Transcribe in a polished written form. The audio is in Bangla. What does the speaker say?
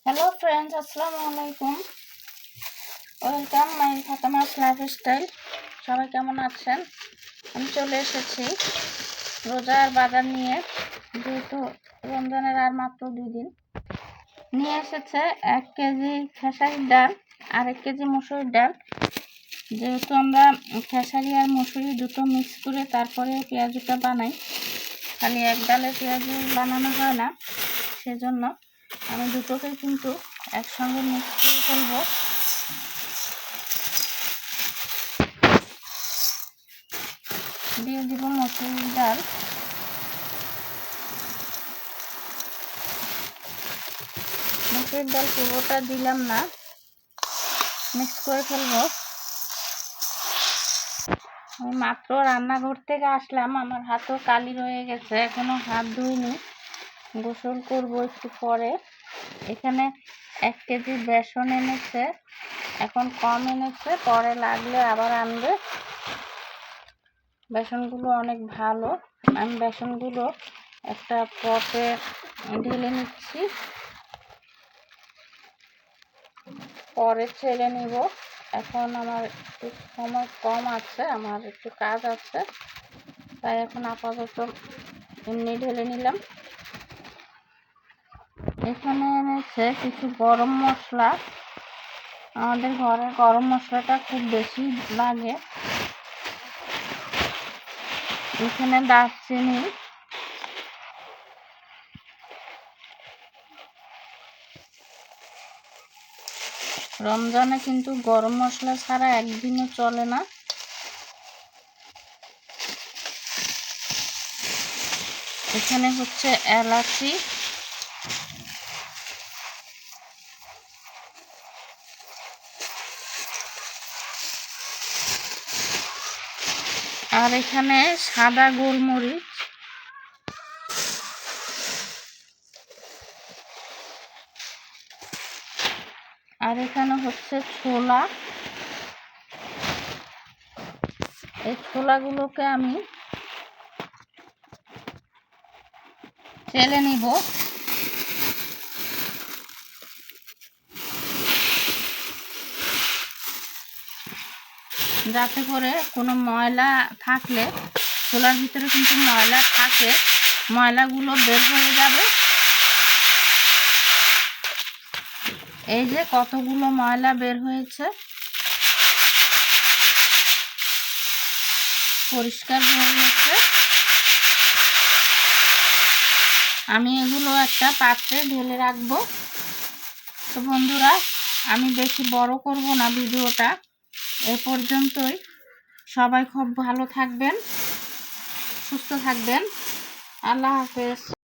হ্যালো ফ্রেন্ডস, আসসালামু আলাইকুম। Welcome my Fatema's lifestyle. সবাই কেমন আছেন? আমি চলে এসেছি রোজার বাজার নিয়ে, যেহেতু রমজানের আর মাত্র 2 দিন। নিয়ে এসেছে 1 কেজি খেসারির ডাল আর 1 কেজি মসুরির ডাল। যেহেতু আমরা খেসারি আর মসুরি দুটো মিক্স করে তারপরে পেঁয়াজুটা বানাই, খালি এক ডালে পেঁয়াজু বানানো হয় না, সেজন্য আমি দুটোকে কিন্তু একসঙ্গে মিক্স করে ফেলবো। দিয়ে দিব মসুরির ডাল। মসুরির ডাল পুরোটা দিলাম না, মিক্স করে ফেলবো। আমি মাত্র রান্নাঘর থেকে আসলাম, আমার হাতও কালি রয়ে গেছে, এখনো হাত ধুইনি, গোসল করব একটু পরে। এখানে 1 কেজি বেসন এনেছে, এখন কম এনেছে, পরে লাগলে আবার আনবে। বেসনগুলো অনেক ভালো। আমি বেসনগুলো একটা পটে ঢেলে নিচ্ছি, পরে ছেড়ে নিব। এখন আমার একটু সময় কম আছে, আমার একটু কাজ আছে, তাই এখন আপাতত এমনি ঢেলে নিলাম। এখানে এনেছে কিছু গরম মশলা। আমাদের ঘরে গরম মশলাটা খুব বেশি লাগে। এখানে দারচিনি, রমজানে কিন্তু গরম মশলা ছাড়া একদিনও চলে না। এখানে হচ্ছে এলাচি, আর এখানে সাদা গোলমরিচ, আর এখানে হচ্ছে ছোলা। এই ছোলাগুলোকে আমি চেলে নিব, যাতে করে কোনো ময়লা থাকলে, ছোলার ভিতরে কিন্তু ময়লা থাকে, ময়লাগুলো বের হয়ে যাবে। এই যে কতগুলো ময়লা বের হয়েছে, পরিষ্কার হয়ে গেছে। আমি এগুলো একটা পাত্রে ঢেলে রাখবো। তো বন্ধুরা, আমি বেশি বড় করব না ভিডিওটা, এ পর্যন্তই। সবাই খুব ভালো থাকবেন, সুস্থ থাকবেন। আল্লাহ হাফেজ।